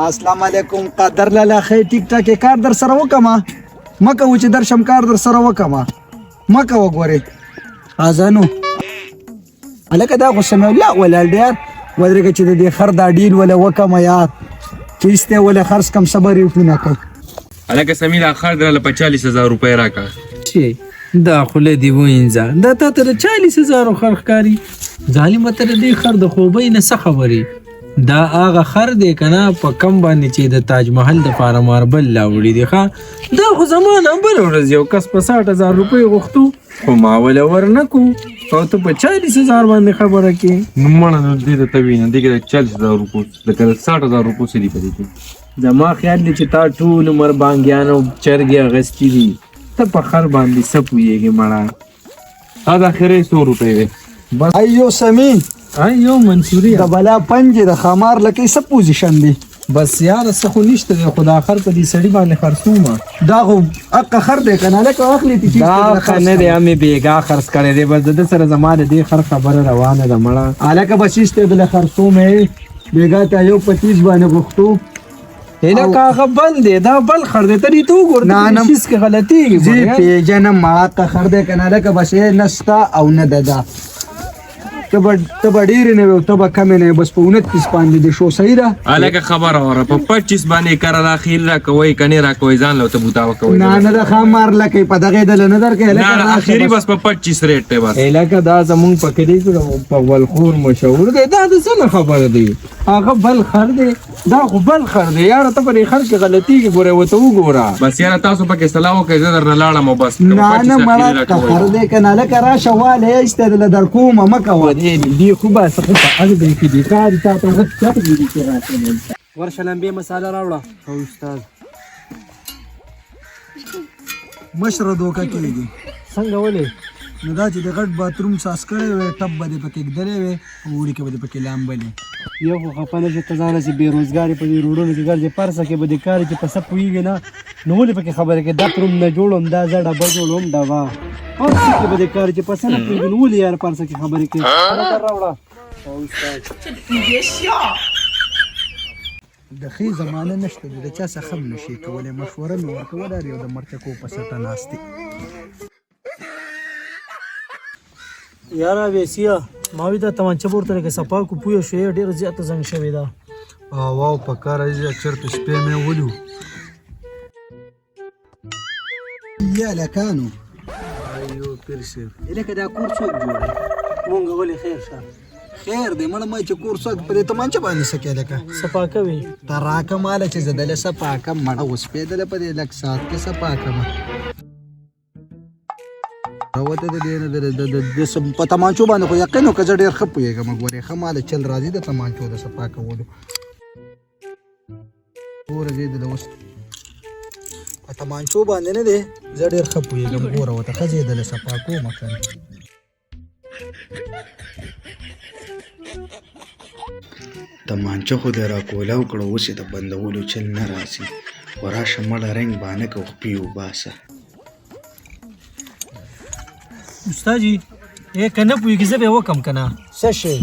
السلام علیکم قدر لاله خې ټیک ټاک کار در سره وکما مکه و چې در شم کار در سره وکما مکه وګوري ازانو الکه دا خو سم الله ولا ډیر ودرګه چې د خر دا ډیل ولا وکما یار کیسته ولا خرڅ کم صبر یو نه کوي الکه سمیلا خر در 45000 روپے راکا شي دا خله دی وینځه دا ته 40000 خرخکاری ظالم تر دې خر د خوبې نه څه خبري دا هغه خر دی کنه په کم باندې چې د تاج محل د فار ماربل لاوړي دی ښا دا خو زمانه بل ورځ یو کس په 60000 روپۍ غوښتو خو ما ولا ورنکو او ته په 40000 باندې خبره کې نمونه دې ته وینې دغه 40000 روپے د 60000 روپے سړي پدې کې زما خیال دی چې تا ټول عمر بانګیانو چرګي اغستی دي ته په خر باندې سپويږي مړه دا اخره 100 روپے وي بس ایو سمي ایو منصوري د بلا پنځه د خمار لکه څه پوزیشن دی بس یار څه خو نشته دی خدا اخر په دې سړی باندې خرڅومه دا خو اق خر دی کنه لکه اخلي تی دا خنه دی امي بیګا خرڅ کړي دی بس د سره زمانه دی خر خبره روانه ده مړه الکه بسیسته بل خرڅومه بیګا ته یو 25 باندې غوښتو هله کاغه بل دی دا بل خر دی ته تو ګور نه شیس کې غلطي زی پیجن ما ته خر دی کنه لکه بس نستا او نه ددا تب ډیر نه و تب کم نه بس په 29 باندې د شو صحیح ده الکه خبر اوره په 25 باندې کار اخیر را کوي کني را کوي ځان له ته بوتا کوي نه نه د خمار لکه په دغه دل نه درکې نه اخیری بس په 25 ریټ ته بس الکه دا زمون پکې دی په ولخور مشهور دی دا د څه خبره دی هغه بل خر دی دا خو بل خر دی یار ته په خر کې غلطي کې ګوره وته وګوره بس یار تاسو پکې سلام وکړئ زه در نه لاړم بس نه نه مړه خر دی کنه لکه را شواله ایسته در کوم مکه و دی خو به څه په هغه دی کې دی کار تا ته څه دی چې راځي ورشلم به مساله راوړه او استاد مشره دوکه کېږي څنګه ولې نو دا چې د غټ باتروم ساس کړی وي ټب باندې پکې ګدلې وي وړي کې باندې پکې لامبلې یو خو خپل چې تزانه چې بیروزګاری په روډونو کې ګرځي پرسه کې بده کار چې پس پويږي نه نو ولې پکې خبره کې دا تروم نه جوړوم دا زړه بجوړوم دا وا او چې بده کار چې پس نه پويږي نو ولې یار پرسه کې خبره کې راوړه او استاد د خې زمانه نشته د چا څه خم نشي کولای مشوره مې ورکوله یو د مرچکو په سټه ناستي یاره ویسیا ماوی دا تمانچه پورته کې صفا کو پوه شوې ډېر زیاته زنګ شوې ده واو په کار یې چرته شپې مې ولو یا لکانو ایو پرسه الکه دا کور څوک جوړه مونږ ولې خیر شه خیر دې مړ مې چې کور څوک پرې ته مانچه باندې سکه لکه صفا کوي تراکه مال چې زدل صفاکه مړ اوس په دل په دې لک سات کې صفاکه راوته د دې د په تمانچو باندې خو یقین وکړ ډېر خپويږم ګورې خماله چل راځي د تمانچو د صفا کولو ګوره دې د اوس په تمانچو باندې نه دی زه ډېر خپويږم ګوره وته خځې د صفا کوم کړ تمانچه خو د را کولاو کړو اوس د بندولو چل نه راسي وراشه مړه رنګ باندې کو خپیو باسه استاد جی کنه پويږي زه به وکم کنه سشه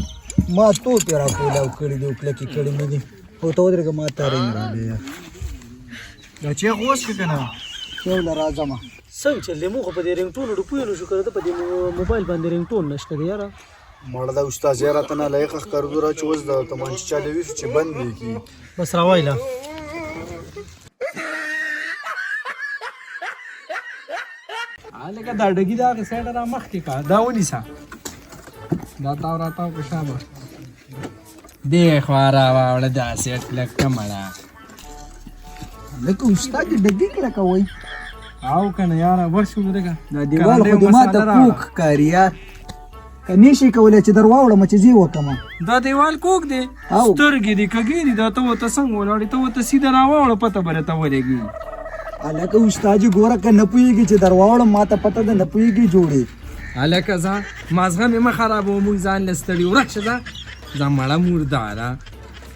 ما تو پیرا کولاو کړی دی کلکی کړی مې دي او ته ودرګه ما ته رنګ را دی دا چې غوښ کنه یو لرازمه څنګه چې لمو په دې رنګ ټون ډپوي نو شو کړه په دې موبایل باندې رنګ ټون نشته یاره مړه دا استاد زیارت نه لایق ښکارو را چوز د تمانچ چالوي چې بند کی بس راوایلا الکه دا ډګی دا سیټ را مخ کې کا دا ونی سا دا تا راته کو شابه دی خوارا واړه دا سیټ لکه مړه لکه استاد دګی کړه کوي او کنه یاره ورشو دغه دا دیوال خو د ما ته کوک کاریا کني شي کولای چې درواوړه مچ زی وکما دا دیوال کوک دی سترګې دی کګی دا ته څنګه ولاړې ته سیده راوړه پته برته ولګي الکه استاد ګوره ک نه پويږي چې درواوړه ما ته پته ده نه پويږي جوړي الکه ځا مازغه مې خراب و مو ځان لستړي ورخه ځا زمړه مردارا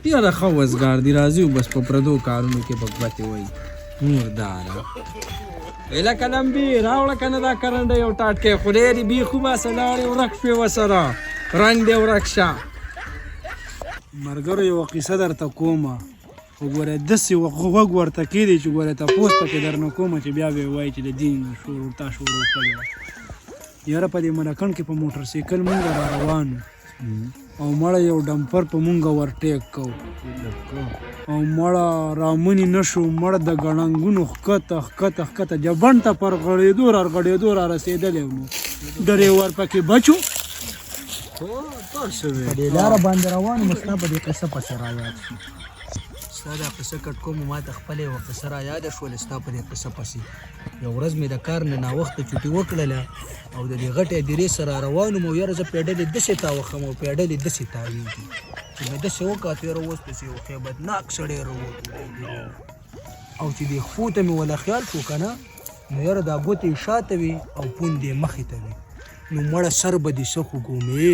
یاره خوځګار دی راځي بس په پردو کارونو کې بغوته وای مردارا اله کلم بي راوړه کنه دا کرند یو ټاټ کې خوري بي خو ما سلاړي ورخ په وسره رنگ دی ورخشه مرګره یو قصه درته کومه خو ګوره داسې غوږ ورته کېدی چې ګوره تپوس پکې درنه کومه چې بیا به یې وایي چې د دین شروع تا شروع کړې وه یاره په دې ملکڼ کې په موټر سایکل مونږ را روان او مړه یو ډمپر په مونږ ورټیک کو او مړه رامنې نه شو مړه د ګړنګونو ښکته جبن ته پر غړېدو را رسېدلی نو ډریور پکې بچو په دې لاره باندې روان یم ستا په دې قصه پسې را یاد شو ستا دا قصه کټ کوم ما ته خپله یوه قصه را یاده شوله ستا په دې قصه پسې یو ورځ مې د کار نه ناوخته چوټي وکړله او د دې غټې هدیرې سره روان وم او یاره زه پیډلې داسې تاوښم او پیډلې داسې تاویږي چې مې داسې وکړه یاره اوس پسې یو خیبتناک سړی راووت او چې دې خپو ته مې ولا خیال شو که نه نو یاره دا ګوتې شاته وي او پوندې مخې ته وي نو مړه سر به دې څه خو ګومې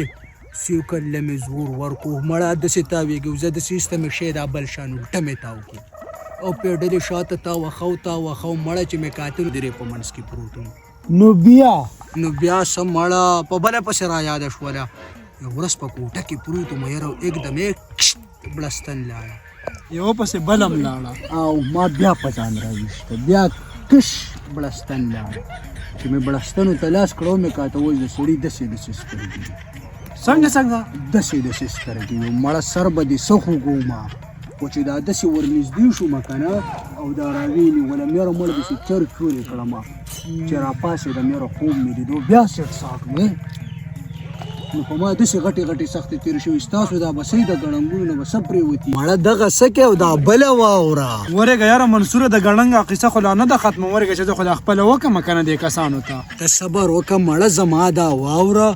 سیوکله مې زور ورکو مړه داسې تاویږي زه داسې ایسته مې شی دا بل شان الټه مې تاو کړو او پیډلې شاته تاوخو مړه چې مې کاتل درې په منځ کې پروت وم نو بیا څه مړه په بله پسې را یاده شوله یو ورځ په کوټه کې پروت وم یاره एकदम بړستن لاړه یو پسې بلم لاړه او ما بیا په ځان راویسته بیا کش بړستن لاړه چې مې بړستنو ته لاس کړو مې کاته وایي د سړي داسې سترګې څنګه داسې سترګې وي مړه سر به دې څه خو ګومه خو چې دا داسې ورنږدې شومه که نه او دا راوینیوله مېره مړه داسې چرک چورې کړمه چې راپاسېدم مېره خوب مې لیدو بیا سیټ ساک مې نو په ما داسې غټې سختې تېرې شوي ستاسو دا بسۍ د ګړنګونو نه به څه پرېوتي مړه دغه څه کې او دا بله واوره ورېږه یاره منصوره د ګړنګه قصه خو لا نه ده ختمه ورېږه چې زه خو دا خپله وکړمه که نه دې کسانو ته ته صبر وکړه مړه زما دا واوره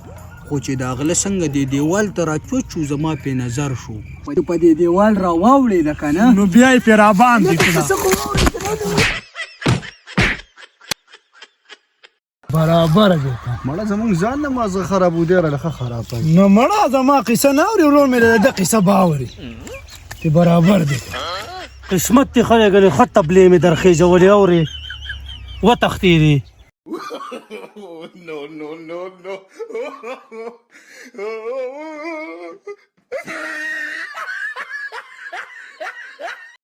خو چې د غله څنګه دې دیوال ته راچوچو زما پې نظر شو په دې دیوال را واوړېده که نه نو بیا یې پې راباندې کړه برابره دی مړه زمونږ ځان نه مازه خرابو دی رلخه خرابه نو مړه زما قصه نه اوري ورور مې د قصه به اوري چې برابر دی قسمت دې ښه دی ګنې ښه تبلې مې درخېژولې اورې وتښتېدې no.